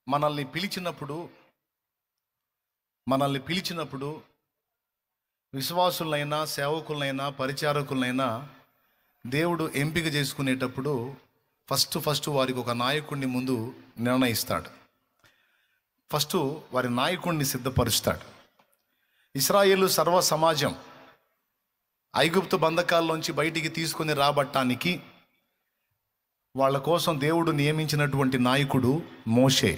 మనల్ని పిలిచినప్పుడు మనల్ని పిలిచినప్పుడు విశ్వాసులైనా, సేవకులైనా, పరిచారకులైనా దేవుడు ఎంపిక చేసుకునేటప్పుడు ఫస్ట్ వారికి ఒక నాయకుడిని ముందు నిర్ణయిస్తాడు. ఫస్ట్ వారి నాయకుడిని సిద్ధపరుస్తాడు. ఇశ్రాయేలు సర్వ సమాజం ఐగుప్తు బంధకాల్లోంచి బయటికి తీసుకొని రాబట్టానికి వాళ్ళ కోసం దేవుడు నియమించినటువంటి నాయకుడు మోషే.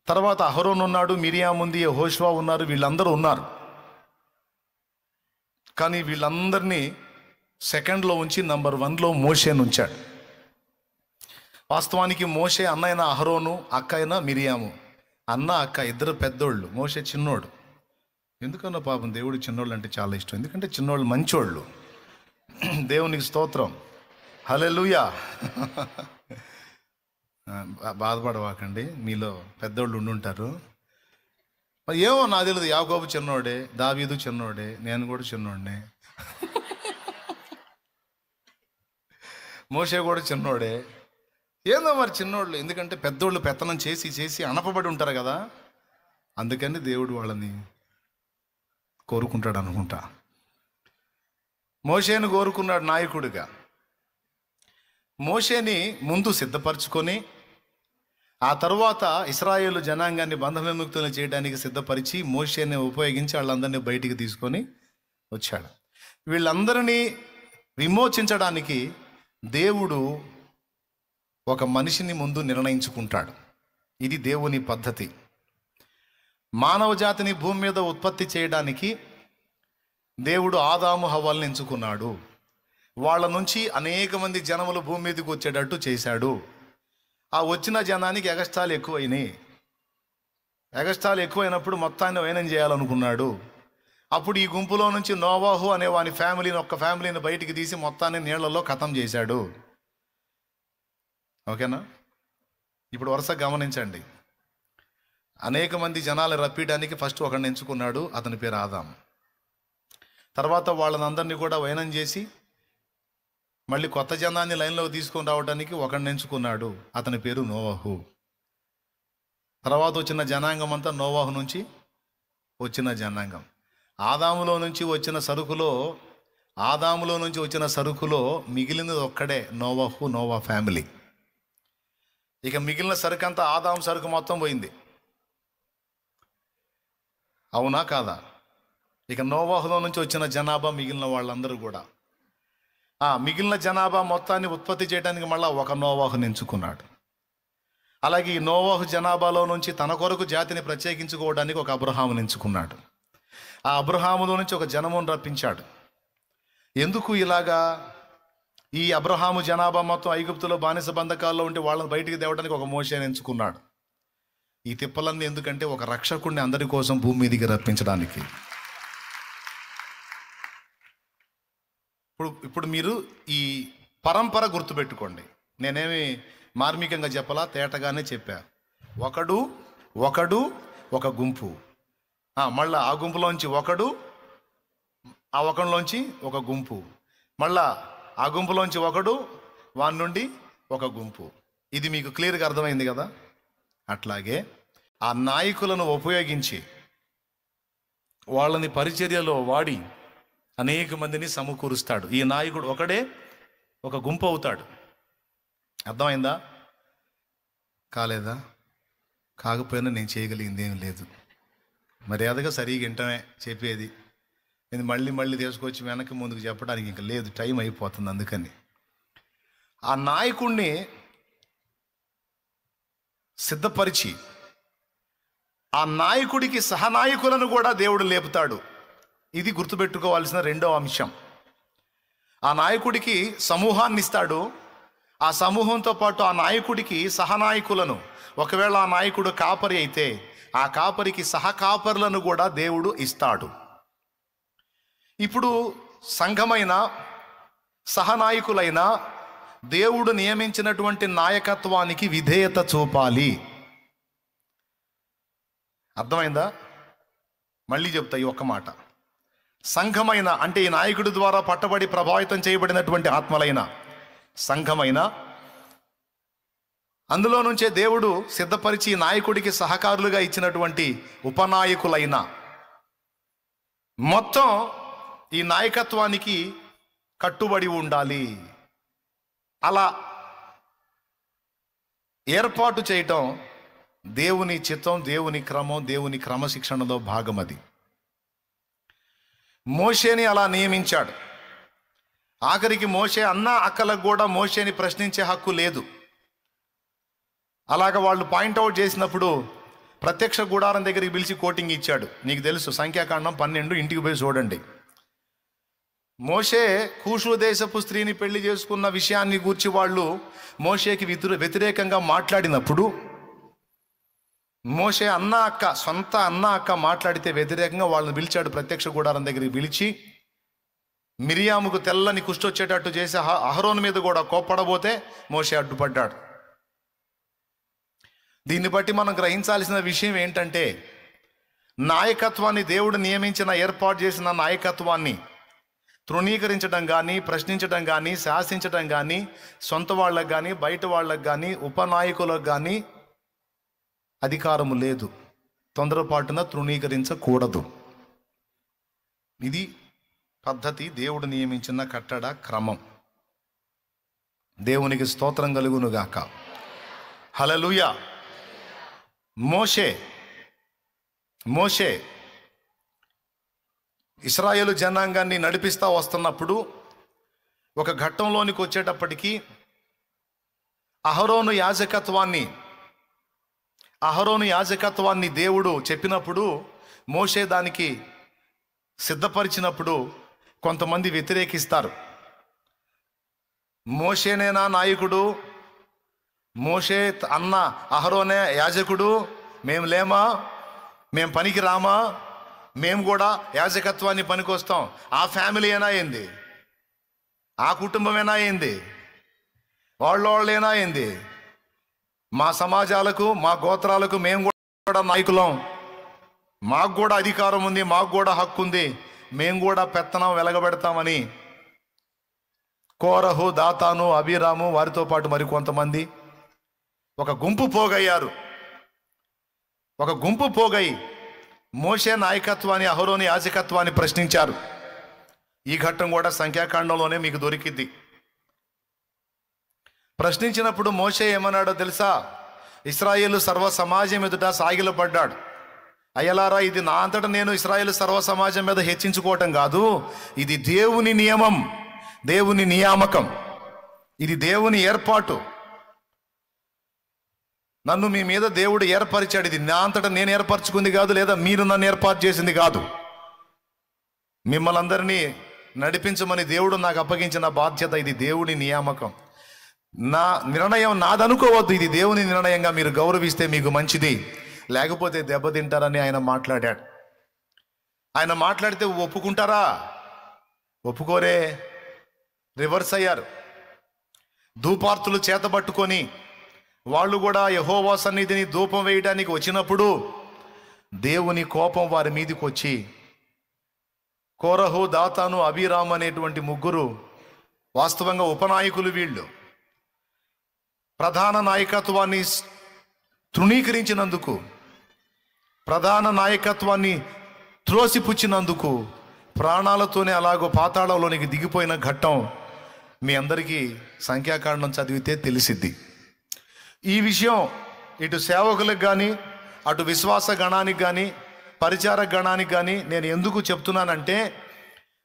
తర్వాత అహరోన్ ఉన్నాడు, మిరియాము ఉంది, యెహోషువ ఉన్నారు, వీళ్ళందరూ ఉన్నారు. కానీ వీళ్ళందరినీ సెకండ్లో ఉంచి నంబర్ 1లో మోషేను ఉంచాడు. వాస్తవానికి మోషే అన్న అయిన అహరోను, అక్క అయిన మిరియాము. అన్న అక్క ఇద్దరు పెద్దోళ్ళు, మోషే చిన్నోడు. ఎందుకన్నా పాపం దేవుడు చిన్నోళ్ళు అంటే చాలా ఇష్టం. ఎందుకంటే చిన్నోళ్ళు మంచోళ్ళు. దేవునికి స్తోత్రం, హల్లెలూయా. బాధపడవాకండి, మీలో పెద్దోళ్ళు ఉండుంటారు. మరి ఏమో నాకు తెలియదు, యాకోబు చిన్నోడే, దావీదు చిన్నోడే, నేను కూడా చిన్నోడినే, మోషే కూడా చిన్నోడే. ఏందో మరి చిన్నోళ్ళు, ఎందుకంటే పెద్దోళ్ళు పెత్తనం చేసి చేసి అనపబడి ఉంటారు కదా, అందుకని దేవుడు వాళ్ళని కోరుకుంటాడు అనుకుంటా. మోషేను కోరుకున్నాడు నాయకుడిగా. మోషేని ముందు సిద్ధపరచుకొని ఆ తరువాత ఇశ్రాయేలు జనాంగాన్ని బంధ విముక్తులను చేయడానికి సిద్ధపరిచి మోషేని ఉపయోగించి వాళ్ళందరినీ బయటికి తీసుకొని వచ్చాడు. వీళ్ళందరినీ విమోచించడానికి దేవుడు ఒక మనిషిని ముందు నిర్ణయించుకుంటాడు. ఇది దేవుని పద్ధతి. మానవ జాతిని భూమి మీద ఉత్పత్తి చేయడానికి దేవుడు ఆదాము హవ్వల్ని ఎంచుకున్నాడు. వాళ్ళ నుంచి అనేక మంది జనములు భూమి మీదకి వచ్చేటట్టు చేశాడు. ఆ వచ్చిన జనానికి ఎగస్టాలు ఎక్కువైనాయి. ఎగస్టాలు ఎక్కువైనప్పుడు మొత్తాన్ని వైనం చేయాలనుకున్నాడు. అప్పుడు ఈ గుంపులో నుంచి నోవాహు అనే వాని ఫ్యామిలీని, ఒక్క ఫ్యామిలీని బయటికి తీసి మొత్తాన్ని నీళ్లలో ఖతం చేశాడు. ఓకేనా? ఇప్పుడు వరుస గమనించండి. అనేక మంది జనాలు రప్పించడానికి ఫస్ట్ ఒకరిని ఎంచుకున్నాడు, అతని పేరు ఆదాం. తర్వాత వాళ్ళనందరినీ కూడా వైనం చేసి మళ్ళీ కొత్త జనాన్ని లైన్లోకి తీసుకొని రావడానికి ఒకరిని ఎంచుకున్నాడు, అతని పేరు నోవాహు. తర్వాత వచ్చిన జనాంగం అంతా నోవాహు నుంచి వచ్చిన జనాంగం. ఆదాములో నుంచి వచ్చిన సరుకులో మిగిలినది ఒక్కడే నోవాహు, నోవా ఫ్యామిలీ. ఇక మిగిలిన సరుకు అంతా ఆదాము సరుకు మొత్తం పోయింది. అవునా కాదా? ఇక నోవాహులో నుంచి వచ్చిన జనాభా, మిగిలిన వాళ్ళందరూ కూడా మిగిలిన జనాభా మొత్తాన్ని ఉత్పత్తి చేయడానికి మళ్ళీ ఒక నోవాహుని ఎంచుకున్నాడు. అలాగే ఈ నోవాహు జనాభాలో నుంచి తన కొరకు జాతిని ప్రత్యేకించుకోవడానికి ఒక అబ్రహాముని ఎంచుకున్నాడు. ఆ అబ్రహాములో నుంచి ఒక జనమును రప్పించాడు. ఎందుకు ఇలాగా? ఈ అబ్రహాము జనాభా మొత్తం ఐగుప్తులో బానిస బంధకాల్లో ఉంటే వాళ్ళని బయటికి తేవడానికి ఒక మోషేని ఎంచుకున్నాడు. ఈ తిప్పలన్నీ ఎందుకంటే ఒక రక్షకుడిని అందరి కోసం భూమి మీదికి రప్పించడానికి. ఇప్పుడు మీరు ఈ పరంపర గుర్తుపెట్టుకోండి. నేనేమి మార్మికంగా చెప్పాలా, తేటగానే చెప్పా. ఒకడు ఒక గుంపు, మళ్ళా ఆ గుంపులోంచి ఒకడు, ఆ ఒకడిలోంచి ఒక గుంపు, మళ్ళా ఆ గుంపులోంచి ఒకడు, వాని నుండి ఒక గుంపు. ఇది మీకు క్లియర్గా అర్థమైంది కదా? అట్లాగే ఆ నాయకులను ఉపయోగించి వాళ్ళని పరిచర్యలో వాడి అనేక మందిని సమకూరుస్తాడు. ఈ నాయకుడు ఒకడే ఒక గుంపు అవుతాడు. అర్థమైందా? కాలేదా? కాకపోయినా నేను చేయగలిగింది ఏం లేదు. మర్యాదగా సరిగా వింటమే చెప్పేది. ఇది మళ్ళీ తీసుకొచ్చి వెనక్కి ముందుకు చెప్పడానికి ఇంకా లేదు, టైం అయిపోతుంది. అందుకని ఆ నాయకుడిని సిద్ధపరిచి ఆ నాయకుడికి సహనాయకులను కూడా దేవుడు లేపుతాడు. ఇది గుర్తుపెట్టుకోవాల్సిన రెండో అంశం. ఆ నాయకుడికి సమూహాన్ని ఇస్తాడు. ఆ సమూహంతో పాటు ఆ నాయకుడికి సహనాయకులను, ఒకవేళ ఆ నాయకుడు కాపరి అయితే ఆ కాపరికి సహకాపరులను కూడా దేవుడు ఇస్తాడు. ఇప్పుడు సంఘమైన సహనాయకులైన దేవుడు నియమించినటువంటి నాయకత్వానికి విధేయత చూపాలి. అర్థమైందా? మళ్ళీ చెప్తా ఈ ఒక్క మాట. సంఘమైన అంటే ఈ నాయకుడి ద్వారా పట్టబడి ప్రభావితం చేయబడినటువంటి ఆత్మలైన సంఘమైన అందులో నుంచే దేవుడు సిద్ధపరిచి నాయకుడికి సహకారులుగా ఇచ్చినటువంటి ఉపనాయకులైన మొత్తం ఈ నాయకత్వానికి కట్టుబడి ఉండాలి. అలా ఏర్పాటు చేయటం దేవుని చిత్తం, దేవుని క్రమం, దేవుని క్రమశిక్షణలో భాగం. అది మోషేని అలా నియమించాడు. ఆఖరికి మోషే అన్న అక్కలకు కూడా మోషేని ప్రశ్నించే హక్కు లేదు. అలాగ వాళ్ళు పాయింట్అవుట్ చేసినప్పుడు ప్రత్యక్ష గుడారం దగ్గరికి పిలిచి కోటింగ్ ఇచ్చాడు. నీకు తెలుసు, సంఖ్యాకాండం 12 ఇంటికి పోయి చూడండి. మోషే కూషు దేశపు స్త్రీని పెళ్లి చేసుకున్న విషయాన్ని గూర్చి వాళ్ళు మోషేకి వ్యతిరేకంగా మాట్లాడినప్పుడు, మోషే సొంత అన్న అక్క మాట్లాడితే వ్యతిరేకంగా వాళ్ళని పిలిచాడు. ప్రత్యక్ష గుడారం దగ్గరికి పిలిచి మిరియాముకు తెల్లని కుష్ఠొచ్చేటట్టు చేసి అహరోను మీద కూడా కోప్పడబోతే మోషే అడ్డుపడ్డాడు. దీన్ని బట్టి మనం గ్రహించాల్సిన విషయం ఏంటంటే, నాయకత్వాన్ని, దేవుడు నియమించిన ఏర్పాటు చేసిన నాయకత్వాన్ని తృణీకరించడం కానీ, ప్రశ్నించడం కానీ, శాసించడం కానీ, సొంత వాళ్ళకు కానీ, బయట వాళ్ళకు కానీ, ఉపనాయకులకు కానీ అధికారము లేదు. తొందరపాటున తృణీకరించకూడదు. ఇది పద్ధతి, దేవుడు నియమించిన కట్టడ క్రమం. దేవునికి స్తోత్రం కలుగునుగాక. హల్లెలూయా. మోషే ఇశ్రాయేలు జనాంగాన్ని నడిపిస్తూ వస్తున్నప్పుడు ఒక ఘట్టంలోనికి వచ్చేటప్పటికి అహరోను యాజకత్వాన్ని దేవుడు చెప్పినప్పుడు, మోషే దానికి సిద్ధపరిచినప్పుడు కొంతమంది వ్యతిరేకిస్తారు. మోషేనేనా నాయకుడు, మోషే అన్న అహరోనే యాజకుడు, మేము లేమా, మేము పనికి రామా, మేము కూడా యాజకత్వాన్ని పనికొస్తాం, ఆ ఫ్యామిలీ అయినా ఏంది, ఆ కుటుంబమేనా ఏంది, వాళ్ళేనా ఏంది, మా సమాజాలకు, మా గోత్రాలకు మేము కూడా నాయకులం, మాకు కూడా అధికారం ఉంది, మాకు కూడా హక్కు ఉంది, మేము కూడా పెత్తనం వెలగబెడతామని కోరహు, దాతాను, అబీరాము వారితో పాటు మరికొంతమంది ఒక గుంపు పోగయ్యారు. ఒక గుంపు పోగై మోషే నాయకత్వాన్ని, అహరోను యాజకత్వాన్ని ప్రశ్నించారు. ఈ ఘట్టం కూడా సంఖ్యాకాండంలోనే మీకు దొరికింది. ప్రశ్నించినప్పుడు మోషే ఏమన్నాడో తెలుసా? ఇశ్రాయేలు సర్వ సమాజం ఎదుట సాగిలపడ్డాడు. అయ్యలారా, ఇది నా అంతటా నేను ఇశ్రాయేలు సర్వ సమాజం మీద హెచ్చించుకోవటం కాదు, ఇది దేవుని నియమం, దేవుని నియామకం, ఇది దేవుని ఏర్పాటు. నన్ను మీ మీద దేవుడు ఏర్పరిచాడు. ఇది నా అంతటా నేను ఏర్పరచుకుంది కాదు, లేదా మీరు నన్ను ఏర్పాటు చేసింది కాదు. మిమ్మల్ని అందరినీ నడిపించమని దేవుడు నాకు అప్పగించిన బాధ్యత. ఇది దేవుని నియామకం. నా నిర్ణయం నాదనుకోవద్దు, ఇది దేవుని నిర్ణయంగా మీరు గౌరవిస్తే మీకు మంచిది, లేకపోతే దెబ్బతింటారని ఆయన మాట్లాడాడు. ఆయన మాట్లాడితే ఒప్పుకుంటారా? ఒప్పుకోరే, రివర్స్ అయ్యారు. ధూపార్తులు చేతబట్టుకొని వాళ్ళు కూడా యెహోవా సన్నిధిని ధూపం వేయడానికి వచ్చినప్పుడు దేవుని కోపం వారి మీదకి వచ్చి కోరహు, దాతాను, అబీరాము అనేటువంటి ముగ్గురు వాస్తవంగా ఉపనాయకులు, వీళ్ళు ప్రధాన నాయకత్వాన్ని తృణీకరించినందుకు, ప్రధాన నాయకత్వాన్ని త్రోసిపుచ్చినందుకు ప్రాణాలతోనే అలాగో పాతాళంలోనికి దిగిపోయిన ఘట్టం మీ అందరికీ సంఖ్యాకాండం చదివితే తెలిసిద్ది. ఈ విషయం ఇటు సేవకులకు కానీ, అటు విశ్వాస గణానికి కానీ, పరిచార గణానికి కానీ నేను ఎందుకు చెప్తున్నానంటే,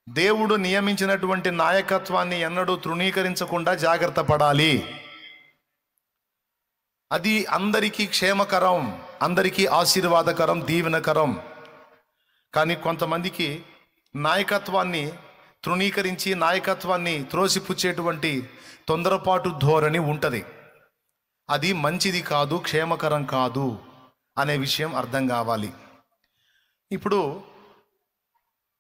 దేవుడు నియమించినటువంటి నాయకత్వాన్ని ఎన్నడూ తృణీకరించకుండా జాగ్రత్త పడాలి. అది అందరికీ క్షేమకరం, అందరికీ ఆశీర్వాదకరం, దీవెనకరం. కానీ కొంతమందికి నాయకత్వాన్ని తృణీకరించి, నాయకత్వాన్ని త్రోసిపుచ్చేటువంటి తొందరపాటు ధోరణి ఉంటుంది. అది మంచిది కాదు, క్షేమకరం కాదు అనే విషయం అర్థం కావాలి. ఇప్పుడు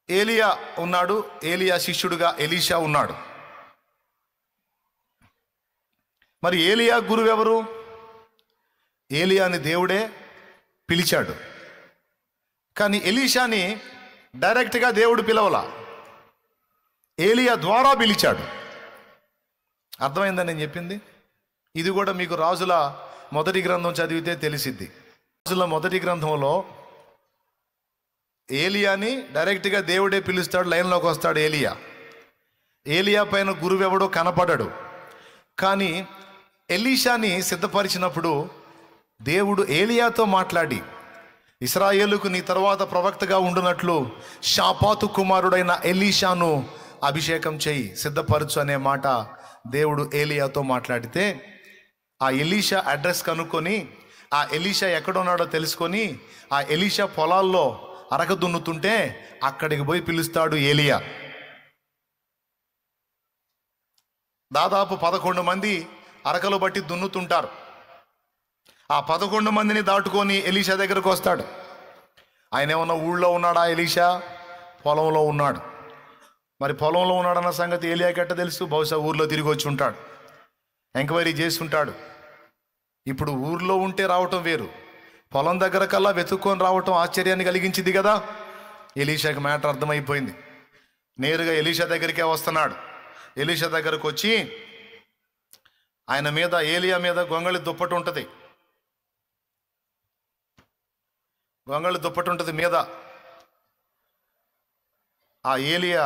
ఏలియా ఉన్నాడు, ఏలియా శిష్యుడుగా ఎలీషా ఉన్నాడు. మరి ఏలియా గురువు ఎవరు? ఏలియాని దేవుడే పిలిచాడు, కానీ ఎలీషాని డైరెక్ట్గా దేవుడు పిలవలా, ఏలియా ద్వారా పిలిచాడు. అర్థమైందని నేను చెప్పింది? ఇది కూడా మీకు రాజుల మొదటి గ్రంథం చదివితే తెలిసిద్ది. రాజుల మొదటి గ్రంథంలో ఏలియాని డైరెక్ట్గా దేవుడే పిలుస్తాడు, లైన్లోకి వస్తాడు ఏలియా పైన గురువు ఎవడో కనపడడు. కానీ ఎలీషాని సిద్ధపరిచినప్పుడు దేవుడు ఏలియాతో మాట్లాడి, ఇశ్రాయేలుకు నీ తర్వాత ప్రవక్తగా ఉండునట్లు షాపాతు కుమారుడైన ఎలీషాను అభిషేకం చేయి, సిద్ధపరచు అనే మాట దేవుడు ఏలియాతో మాట్లాడితే, ఆ ఎలీషా అడ్రస్ కనుక్కొని, ఆ ఎలీషా ఎక్కడున్నాడో తెలుసుకొని, ఆ ఎలీషా పొలాల్లో అరక దున్నుతుంటే అక్కడికి పోయి పిలుస్తాడు ఏలియా. దాదాపు 11 మంది అరకలు బట్టి దున్నుతుంటారు. ఆ 11 మందిని దాటుకొని ఎలీషా దగ్గరకు వస్తాడు. ఆయన ఏమన్నా ఊళ్ళో ఉన్నాడా? ఎలీషా పొలంలో ఉన్నాడు. మరి పొలంలో ఉన్నాడన్న సంగతి ఏలియాకెట్ట తెలుసు? బహుశా ఊర్లో తిరిగి వచ్చి ఉంటాడు, ఎంక్వైరీ చేస్తుంటాడు. ఇప్పుడు ఊర్లో ఉంటే రావటం వేరు, పొలం దగ్గర కల్లా వెతుక్కొని రావటం ఆశ్చర్యాన్ని కలిగించింది కదా. ఎలీషాకి మ్యాటర్ అర్థమైపోయింది. నేరుగా ఎలీషా దగ్గరికే వస్తున్నాడు. ఎలీషా దగ్గరకు వచ్చి ఆయన మీద, ఏలియా మీద గొంగళి దుప్పటి ఉంటుంది, గొంగళి దుప్పటి ఉంటుంది మీద. ఆ ఏలియా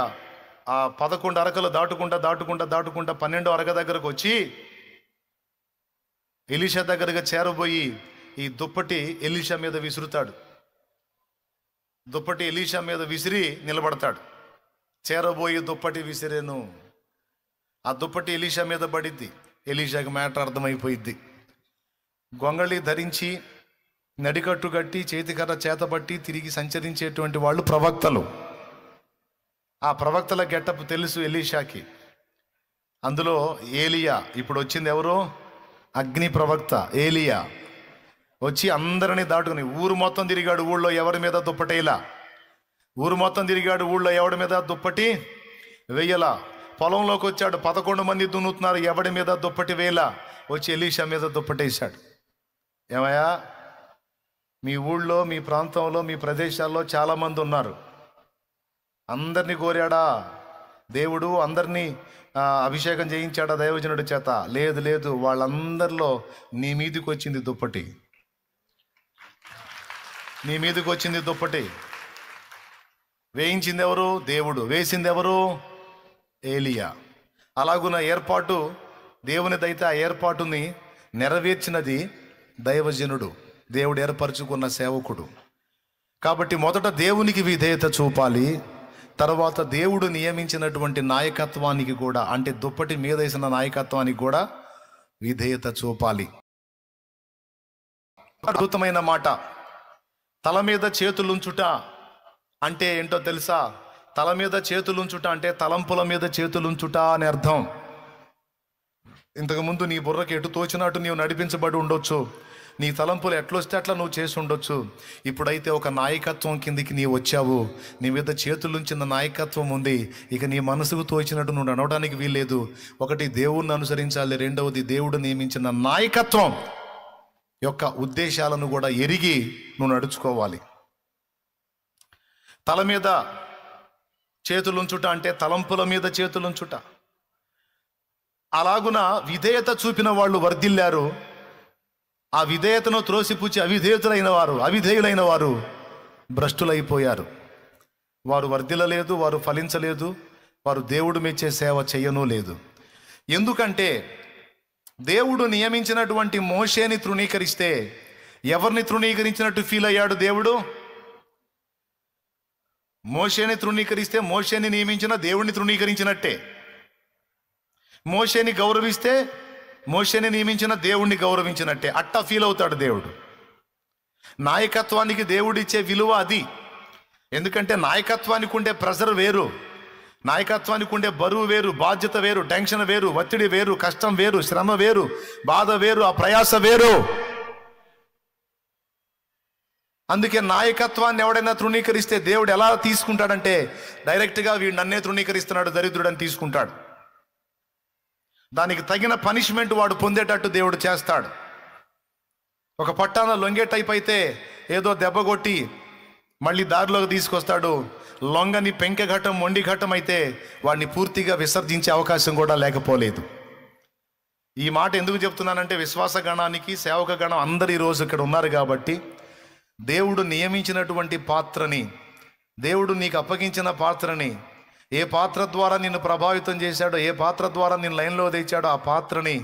ఆ 11 అరకలు దాటుకుంటా 12 అరక దగ్గరకు వచ్చి ఎలీషా దగ్గరగా చేరబోయి ఈ దుప్పటి ఎలీషా మీద విసురుతాడు. దుప్పటి ఎలీషా మీద విసిరి నిలబడతాడు. చేరబోయి దుప్పటి విసిరేను, ఆ దుప్పటి ఎలీషా మీద పడిద్ది. ఎలీషాకి మ్యాటర్ అర్థమైపోయిద్ది. గొంగళి ధరించి నడికట్టు కట్టి చేతికర్ర చేతబట్టి తిరిగి సంచరించేటువంటి వాళ్ళు ప్రవక్తలు. ఆ ప్రవక్తల గెటప్ తెలుసు ఎలీషాకి. అందులో ఏలియా, ఇప్పుడు వచ్చింది ఎవరు? అగ్ని ప్రవక్త ఏలియా వచ్చి అందరినీ దాటుకుని ఊరు మొత్తం తిరిగాడు. ఊళ్ళో ఎవరి మీద దుప్పటేలా, ఊరు మొత్తం తిరిగాడు. ఊళ్ళో ఎవడి మీద దుప్పటి వేయలా. పొలంలోకి వచ్చాడు, 11 మంది దున్నుతున్నారు, ఎవడి మీద దుప్పటి వేయలా. వచ్చి ఎలీషా మీద దుప్పటేశాడు. ఏమయ్యా, మీ ఊళ్ళో, మీ ప్రాంతంలో, మీ ప్రదేశాల్లో చాలామంది ఉన్నారు, అందరినీ కోరాడా దేవుడు? అందరినీ అభిషేకం చేయించాడా దైవజనుడి చేత? లేదు, వాళ్ళందరిలో నీ మీదకి వచ్చింది దుప్పటి, నీ మీదకి వచ్చింది దుప్పటి. వేయించింది ఎవరు? దేవుడు. వేసింది ఎవరు? ఏలియా. అలాగున్న ఏర్పాటు దేవునిదైతే ఆ ఏర్పాటుని నెరవేర్చినది దైవజనుడు, దేవుడు ఏర్పరచుకున్న సేవకుడు. కాబట్టి మొదట దేవునికి విధేయత చూపాలి, తర్వాత దేవుడు నియమించినటువంటి నాయకత్వానికి కూడా, అంటే దుప్పటి మీద వేసిన నాయకత్వానికి కూడా విధేయత చూపాలి. అద్భుతమైన మాట. తల మీద చేతులుంచుట అంటే ఏంటో తెలుసా? తల మీద చేతులుంచుట అంటే తలంపుల మీద చేతులుంచుట అని అర్థం. ఇంతకుముందు నీ బుర్రకి ఎటు తోచినట్టు నీవు నడిపించబడి ఉండొచ్చు, నీ తలంపులు ఎట్లొస్తే అట్లా నువ్వు చేసి ఉండొచ్చు. ఇప్పుడైతే ఒక నాయకత్వం కిందికి నీవు వచ్చావు, నీ మీద చేతులుంచిన నాయకత్వం ఉంది. ఇక నీ మనసుకు తోచినట్టు నువ్వు నడవడానికి వీల్లేదు. ఒకటి, దేవుణ్ణి అనుసరించాలి. రెండవది, దేవుడు నియమించిన నాయకత్వం యొక్క ఉద్దేశాలను కూడా ఎరిగి నువ్వు నడుచుకోవాలి. తల మీద చేతులుంచుట అంటే తలంపుల మీద చేతులుంచుట. అలాగున విధేయత చూపిన వాళ్ళు వర్ధిల్లారు. ఆ విధేయతను త్రోసిపుచ్చి అవిధేయులైన వారు భ్రష్టులైపోయారు. వారు వర్ధిల్లలేదు, వారు ఫలించలేదు, వారు దేవుడు మెచ్చే సేవ చేయను లేదు. ఎందుకంటే దేవుడు నియమించినటువంటి మోషేని తృణీకరిస్తే ఎవరిని తృణీకరించినట్టు ఫీల్ అయ్యాడు దేవుడు? మోషేని తృణీకరిస్తే మోషేని నియమించిన దేవుడిని తృణీకరించినట్టే. మోషేని గౌరవిస్తే మోషేని నియమించిన దేవుణ్ణి గౌరవించినట్టే. అట్టా ఫీల్ అవుతాడు దేవుడు. నాయకత్వానికి దేవుడిచ్చే విలువ అది. ఎందుకంటే నాయకత్వానికి ఉండే ప్రెజర్ వేరు, నాయకత్వానికి ఉండే బరువు వేరు, బాధ్యత వేరు, టెన్షన్ వేరు, ఒత్తిడి వేరు, కష్టం వేరు, శ్రమ వేరు, బాధ వేరు, ఆ ప్రయాస వేరు. అందుకే నాయకత్వాన్ని ఎవడైనా తృణీకరిస్తే దేవుడు ఎలా తీసుకుంటాడంటే డైరెక్ట్గా వీడు నన్నే తృణీకరిస్తున్నాడు దరిద్రుడని తీసుకుంటాడు. దానికి తగిన పనిష్మెంట్ వాడు పొందేటట్టు దేవుడు చేస్తాడు. ఒక పట్టాన లొంగే టైప్ అయితే ఏదో దెబ్బ కొట్టి మళ్ళీ దారిలోకి తీసుకొస్తాడు. లొంగని పెంకె ఘటం, మొండి ఘటం అయితే వాడిని పూర్తిగా విసర్జించే అవకాశం కూడా లేకపోలేదు. ఈ మాట ఎందుకు చెప్తున్నానంటే విశ్వాస గణానికి, సేవక గణం అందరు ఈరోజు ఇక్కడ ఉన్నారు కాబట్టి, దేవుడు నియమించినటువంటి పాత్రని, దేవుడు నీకు అప్పగించిన పాత్రని, ఏ పాత్ర ద్వారా నిన్ను ప్రభావితం చేశాడో, ఏ పాత్ర ద్వారా నిన్ను లైన్లో తెచ్చాడో ఆ పాత్రని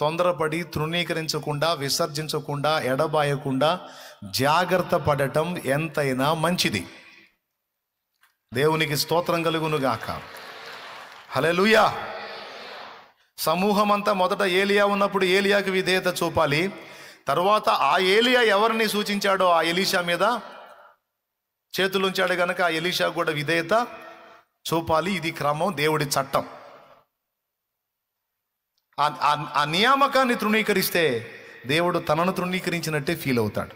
తొందరపడి తృణీకరించకుండా, విసర్జించకుండా, ఎడబాయకుండా జాగ్రత్త పడటం ఎంతైనా మంచిది. దేవునికి స్తోత్రం కలుగునుగాక. హల్లెలూయా. సమూహం అంతా మొదట ఏలియా ఉన్నప్పుడు ఏలియాకి విధేయత చూపాలి. తర్వాత ఆ ఏలియా ఎవరిని సూచించాడో ఆ ఎలీషా మీద చేతులుంచాడు గనక ఆ ఎలీషా కూడా విధేయత చూపాలి. ఇది క్రమం, దేవుడి చట్టం. ఆ నియామకాన్ని తృణీకరిస్తే దేవుడు తనను తృణీకరించినట్టే ఫీల్ అవుతాడు.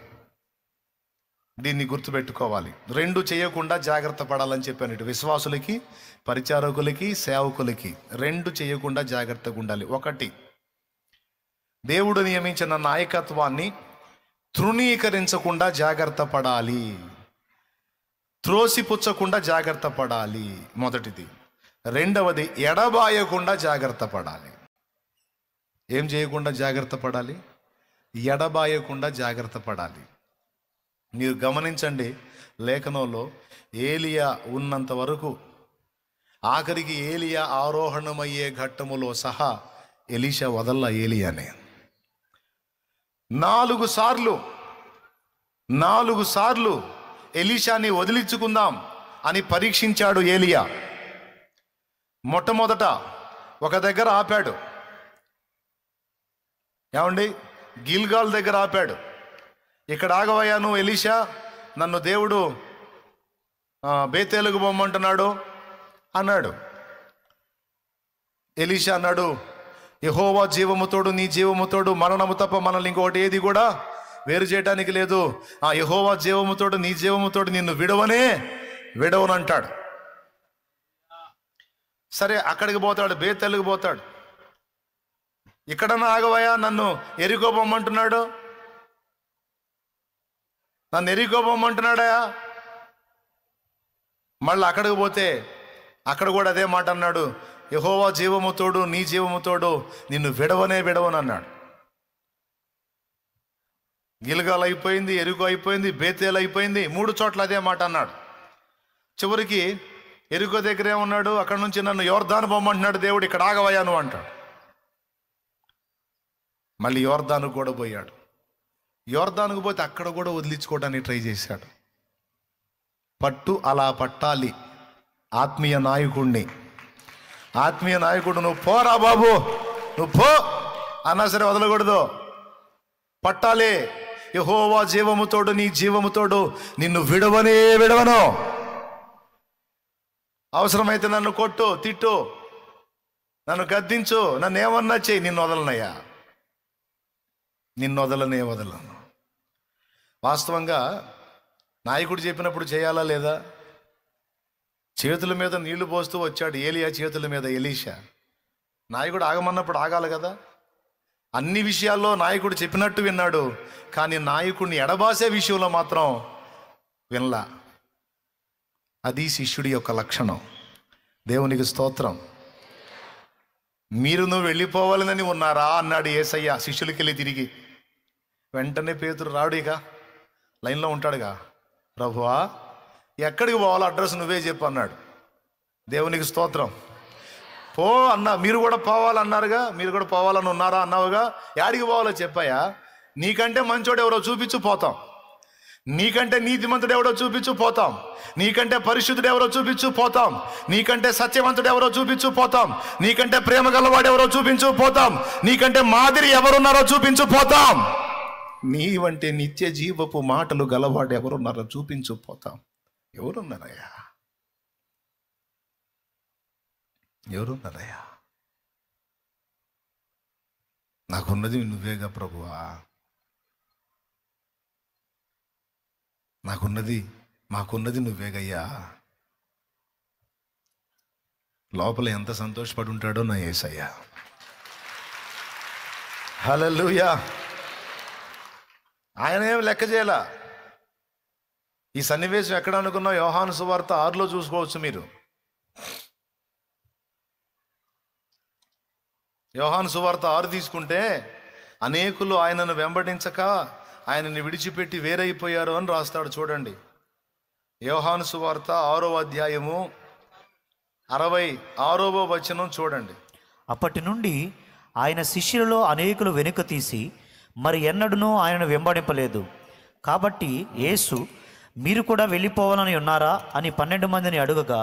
దీన్ని గుర్తుపెట్టుకోవాలి. రెండు చేయకుండా జాగ్రత్త పడాలని చెప్పాను. ఇటు విశ్వాసులకి, పరిచారకులకి, సేవకులకి రెండు చేయకుండా జాగ్రత్తగా ఉండాలి. ఒకటి, దేవుడు నియమించిన నాయకత్వాన్ని తృణీకరించకుండా జాగ్రత్త పడాలి, త్రోసిపుచ్చకుండా జాగ్రత్త పడాలి, మొదటిది. రెండవది, ఎడబాయకుండా జాగ్రత్త పడాలి. ఏం చేయకుండా జాగ్రత్త పడాలి? ఎడబాయకుండా జాగ్రత్త పడాలి. మీరు గమనించండి, లేఖనంలో ఏలియా ఉన్నంత వరకు, ఆఖరికి ఏలియా ఆరోహణమయ్యే ఘట్టములో సహా ఎలీషా వదల్లా ఏలియానే. 4 సార్లు ఎలీషాని వదిలించుకుందాం అని పరీక్షించాడు ఏలియా. మొట్టమొదట ఒక దగ్గర ఆపాడు. ఏమండి? గిల్గాల్ దగ్గర ఆపాడు. ఇక్కడ ఆగవయ్యా నువ్వు ఎలీషా, నన్ను దేవుడు బేతేలుకు పొమ్మంటున్నాడు అన్నాడు. ఎలీషా అన్నాడు, యెహోవా జీవముతోడు, నీ జీవముతోడు, మరణము తప్ప మనల్ని ఇంకొకటి ఏది కూడా వేరు చేయడానికి లేదు. ఆ యెహోవా జీవముతోడు, నీ జీవముతోడు నిన్ను విడవనంటాడు. సరే, అక్కడికి పోతాడు, బేతేలుకు పోతాడు. ఇక్కడన్నా ఆగవయ్యా, నన్ను ఎరికో పొమ్మంటున్నాడు, నన్ను ఎరికో పొమ్మంటున్నాడా. మళ్ళీ అక్కడికి పోతే అక్కడ కూడా అదే మాట అన్నాడు, యెహోవా జీవముతోడు, నీ జీవముతోడు నిన్ను విడవనన్నాడు. గిల్గాల్ అయిపోయింది, ఎరుకో అయిపోయింది, బేతేలు అయిపోయింది, 3 చోట్ల అదే మాట అన్నాడు. చివరికి ఎరుకో దగ్గర ఏమన్నాడు, అక్కడ నుంచి నన్ను యోర్దాను పొమ్మంటున్నాడు దేవుడు, ఇక్కడ ఆగవయ్యా నువ్వు అంటాడు. మళ్ళీ యోర్దాను కూడా పోయాడు. యోర్దానుకు పోతే అక్కడ కూడా వదిలించుకోవడానికి ట్రై చేశాడు. అలా పట్టాలి ఆత్మీయ నాయకుడు. నువ్వు పోరా బాబు, నువ్వు పో అన్నా సరే వదలకూడదు, పట్టాలి. యెహోవా జీవముతోడు, నీ జీవముతోడు నిన్ను విడవను. అవసరమైతే నన్ను కొట్టు, తిట్టు, నన్ను గద్దించు, నన్ను ఏమన్నా చెయ్యి, నిన్ను వదలనయ్యా, నిన్ను వదలను. వాస్తవంగా నాయకుడు చెప్పినప్పుడు చేయాలా లేదా? చేతుల మీద నీళ్లు పోస్తూ వచ్చాడు ఏలియా చేతుల మీద ఎలీషా. నాయకుడు ఆగమన్నప్పుడు ఆగాలి కదా. అన్ని విషయాల్లో నాయకుడు చెప్పినట్టు విన్నాడు, కానీ నాయకుడిని ఎడబాసే విషయంలో మాత్రం వినలా. అది శిష్యుడి యొక్క లక్షణం. దేవునికి స్తోత్రం. మీరు నువ్వు వెళ్ళిపోవాలని ఉన్నారా అన్నాడు యేసయ్య శిష్యులకి వెళ్ళి తిరిగి. వెంటనే పేతురు రాడు, ఇక లైన్లో ఉంటాడుగా, ప్రభువా ఎక్కడికి పోవాలో అడ్రస్ నువ్వే చెప్పు అన్నాడు. దేవునికి స్తోత్రం. పో అన్నా, మీరు కూడా పోవాలన్నారుగా, మీరు కూడా పోవాలని ఉన్నారా అన్నావుగా, యాడికి పోవాలో చెప్పాయా. నీకంటే మంచోడు ఎవరో చూపించు పోతాం, నీకంటే నీతిమంతుడు ఎవరో చూపించు పోతాం, నీకంటే పరిశుద్ధుడు ఎవరో చూపించు పోతాం, నీకంటే సత్యవంతుడు ఎవరో చూపించు పోతాం, నీకంటే ప్రేమ గలవాడు ఎవరో చూపించు పోతాం, నీకంటే మాదిరి ఎవరున్నారో చూపించు పోతాం, నీ వంటి నిత్య జీవపు మాటలు గలవాడు ఎవరున్నారో చూపించు పోతాం. ఎవరున్నారయ్యా? నాకున్నది నువ్వేగా ప్రభువా, మాకున్నది నువ్వేగయ్యా. లోపల ఎంత సంతోషపడి ఉంటాడో నా యేసయ్యా. హల్లెలూయా. ఆయన ఏం లెక్క చేయాల. ఈ సన్నివేశం ఎక్కడ అనుకున్నావు? యోహాను సువార్త 6లో చూసుకోవచ్చు మీరు. యోహాను సువార్త 6 తీసుకుంటే అనేకులు ఆయనను వెంబడించక ఆయనని విడిచిపెట్టి వేరైపోయారు అని రాస్తాడు. చూడండి, యోహాను సువార్త 6వ అధ్యాయము 66వ వచనం చూడండి. అప్పటి నుండి ఆయన శిష్యులలో అనేకులు వెనుక తీసి మరి ఎన్నడూనూ ఆయనను వెంబడింపలేదు. కాబట్టి యేసు, మీరు కూడా వెళ్ళిపోవాలని ఉన్నారా అని 12 మందిని అడుగగా,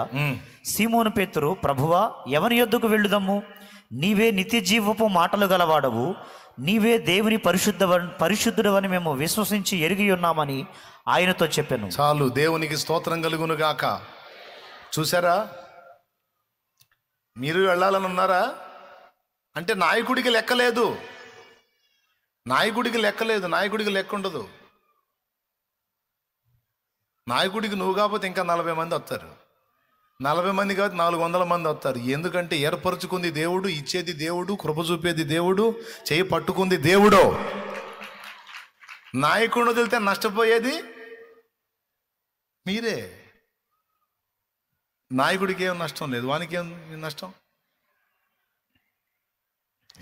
సీమోను పేతురు, ప్రభువా, ఎవరి యొద్దకు వెళ్ళుదము? నీవే నిత్య జీవపు మాటలు గలవాడవు, నీవే దేవుని పరిశుద్ధుడవని మేము విశ్వసించి ఎరిగి ఉన్నామని ఆయనతో చెప్పాను. చాలు, దేవునికి స్తోత్రం కలుగును గాక. చూసారా, మీరు వెళ్ళాలని ఉన్నారా అంటే నాయకుడికి లెక్కలేదు, నాయకుడికి లెక్క ఉండదు. నాయకుడికి నువ్వు కాకపోతే ఇంకా 40 మంది వస్తారు, 40 మంది కాదు 400 మంది వస్తారు. ఎందుకంటే ఏర్పరచుకుంది దేవుడు, ఇచ్చేది దేవుడు, కృప చూపేది దేవుడు, చేయి పట్టుకుంది దేవుడు. నాయకుడిని వదిలితే నష్టపోయేది మీరే. నాయకుడికి ఏం నష్టం లేదు, వానికి ఏం నష్టం?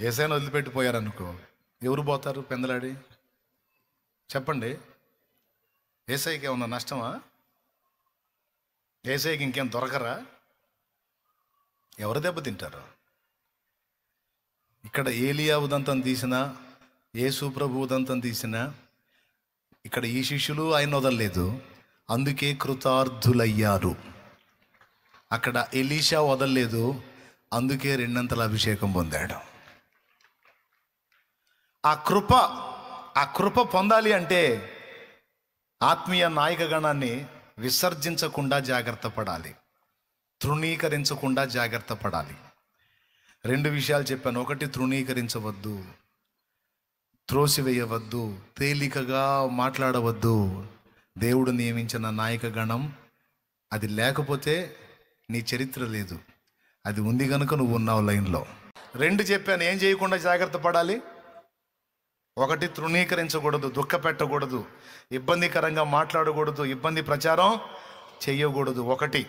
ఏసైనా వదిలిపెట్టిపోయారనుకో, ఎవరు పోతారు పెందలాడి? చెప్పండి, ఏసైకి ఏమన్నా నష్టమా? ఏసైకి ఇంకేం దొరకరా? ఎవరు దెబ్బతింటారు? ఇక్కడ ఏలియా ఉదంతం తీసినా, యేసు ప్రభు ఉదంతం తీసినా, ఇక్కడ ఈ శిష్యులు ఆయన వదలలేదు, అందుకే కృతార్థులయ్యారు. అక్కడ ఎలీషా వదలలేదు, అందుకే 2 అభిషేకం పొందాడు. ఆ కృప పొందాలి అంటే ఆత్మీయ నాయక గణాన్ని విసర్జించకుండా జాగ్రత్త పడాలి, తృణీకరించకుండా జాగ్రత్త పడాలి. 2 విషయాలు చెప్పాను. ఒకటి, తృణీకరించవద్దు, త్రోసివేయవద్దు, తేలికగా మాట్లాడవద్దు. దేవుడు నియమించిన నాయక గణం అది లేకపోతే నీ చరిత్ర లేదు, అది ఉంది కనుక నువ్వు ఉన్నావు లైన్లో. 2 చెప్పాను, ఏం చేయకుండా జాగ్రత్త పడాలి. ఒకటి, తృణీకరించకూడదు, దుఃఖ పెట్టకూడదు, ఇబ్బందికరంగా మాట్లాడకూడదు, ఇబ్బంది ప్రచారం చెయ్యకూడదు. 1.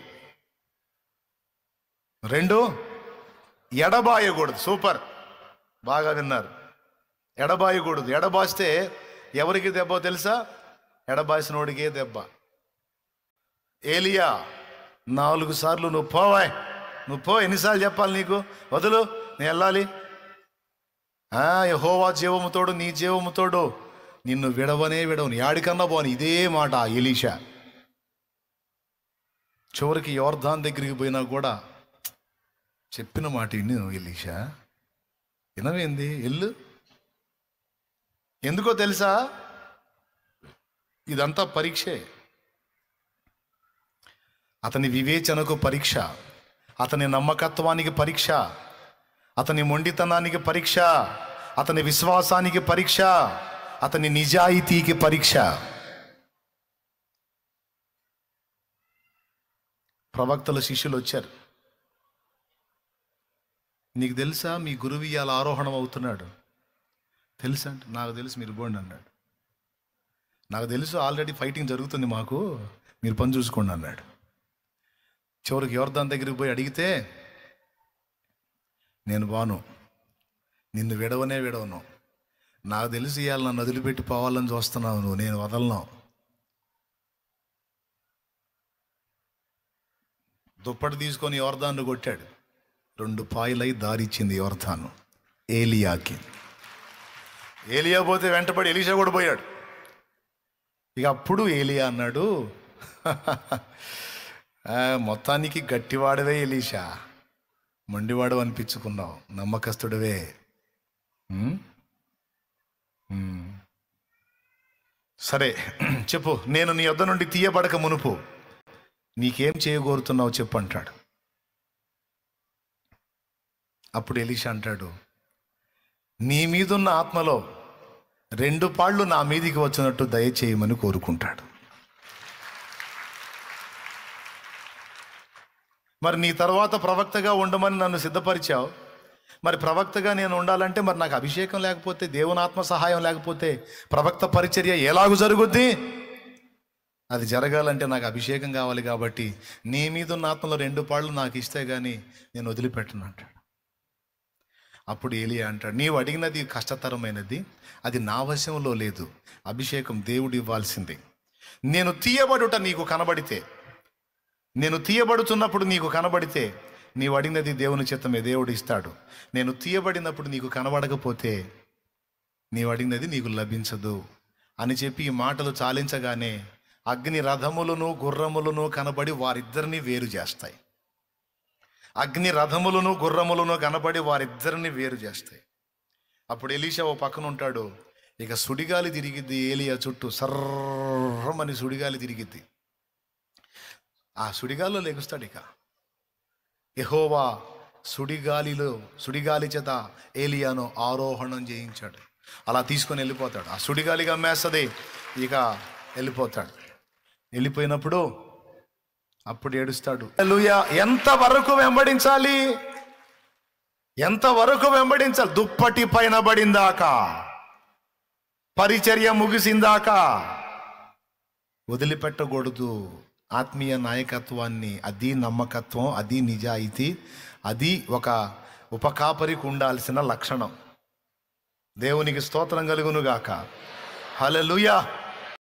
2, ఎడబాయకూడదు. సూపర్, బాగా విన్నారు. ఎడబాయకూడదు. ఎడబాస్తే ఎవరికి దెబ్బ తెలుసా? ఎడబాసినోడికే దెబ్బ. ఏలియా 4 సార్లు నువ్వు పో, ఎన్నిసార్లు చెప్పాలి నీకు? వదులు, నేను వెళ్ళాలి. యెహోవా జీవముతోడు, నీ జీవముతోడు, నిన్ను విడవను, యాడికన్నా పోని. ఇదే మాట ఎలీషా. చివరికి యోర్దాన్ దగ్గరికి పోయినా కూడా చెప్పిన మాట విను ఎలీషా, వినవేంది, ఎల్లు. ఎందుకో తెలుసా? ఇదంతా పరీక్షే. అతని వివేచనకు పరీక్ష, అతని నమ్మకత్వానికి పరీక్ష, అతని మొండితనానికి పరీక్ష, అతని విశ్వాసానికి పరీక్ష, అతని నిజాయితీకి పరీక్ష. ప్రవక్తల శిష్యులు వచ్చారు. నీకు తెలుసా మీ గురువు ఇవాళ ఆరోహణం అవుతున్నాడు? తెలుసా అంటే, నాకు తెలుసు, మీరు పోండి అన్నాడు. నాకు తెలుసు, ఆల్రెడీ ఫైటింగ్ జరుగుతుంది మాకు, మీరు పని చూసుకోండి అన్నాడు. చివరికి యోర్దాన్ దగ్గరికి పోయి అడిగితే, నేను బాను, నిన్ను విడవను, నాకు తెలిసి ఇవాళ నన్ను వదిలిపెట్టి పోవాలని చూస్తున్నావు నువ్వు, నేను వదలను. దుప్పటి తీసుకొని యోర్దాన్ను కొట్టాడు. 2 పాయలై దారిచ్చింది యోర్దాను ఏలియాకి. ఏలియా పోతే వెంటపడి ఎలీషా కూడా పోయాడు. ఇక అప్పుడు ఏలియా అన్నాడు, మొత్తానికి గట్టివాడవే ఎలీషా, మొండివాడు అనిపించుకున్నావు, నమ్మకస్తుడివే. సరే చెప్పు, నేను నీ యొద్ద నుండి తీయబడక మునుపు నీకేం చేయగోరుతున్నావు చెప్పు అంటాడు. అప్పుడు ఎలీషా అంటాడు, నీ మీదున్న ఆత్మలో 2 పాళ్ళు నా మీదికి వచ్చినట్టు దయచేయమని కోరుకుంటాడు. మరి నీ తర్వాత ప్రవక్తగా ఉండమని నన్ను సిద్ధపరిచావు, మరి ప్రవక్తగా నేను ఉండాలంటే మరి నాకు అభిషేకం లేకపోతే, దేవుని ఆత్మ సహాయం లేకపోతే ప్రవక్త పరిచర్య ఎలాగూ జరుగుద్ది? అది జరగాలంటే నాకు అభిషేకం కావాలి. కాబట్టి నీ మీద ఉన్న ఆత్మలో 2 పాళ్ళు నాకు ఇస్తే కానీ నేను వదిలిపెట్టను అంటాడు. అప్పుడు ఏలియా అంటాడు, నీవు అడిగినది కష్టతరమైనది, అది నా వశంలో లేదు, అభిషేకం దేవుడు ఇవ్వాల్సింది. నేను తీయబడుట నీకు కనబడితే, నేను తీయబడుతున్నప్పుడు నీకు కనబడితే నీవు అడిగినది దేవుని చిత్తమే, దేవుడు ఇస్తాడు. నేను తీయబడినప్పుడు నీకు కనబడకపోతే నీవు అడిగినది నీకు లభించదు అని చెప్పి ఈ మాటలు చాలించగానే అగ్ని రథములను గుర్రములను కనబడి వారిద్దరిని వేరు చేస్తాయి. అగ్ని రథములను గుర్రములను కనబడి వారిద్దరిని వేరు చేస్తాయి. అప్పుడు ఎలీషా ఓ పక్కన ఉంటాడు. ఇక సుడిగాలి తిరిగిద్ది ఏలియా చుట్టూ, సర్రమని సుడిగాలి తిరిగిద్ది. ఆ సుడిగాలిలో లెగుస్తాడు. ఇక యెహోవా సుడిగాలి చేత ఏలియాను ఆరోహణం చేయించాడు. అలా తీసుకొని వెళ్ళిపోతాడు. ఆ సుడిగాలిగా మేస్తది, ఇక వెళ్ళిపోతాడు. వెళ్ళిపోయినప్పుడు అప్పుడు ఏడుస్తాడు. హల్లెలూయా. ఎంతవరకు వెంబడించాలి? ఎంతవరకు వెంబడించాలి? దుప్పటి పైన పడిందాక, పరిచర్య ముగిసిందాక వదిలిపెట్టకూడదు. ఆత్మీయ నాయకత్వాన్ని, అది నమ్మకత్వం, అది నిజాయితీ, అది ఒక ఉపకాపరికి ఉండాల్సిన లక్షణం. దేవునికి స్తోత్రం కలుగునుగాక. హల్లెలూయా.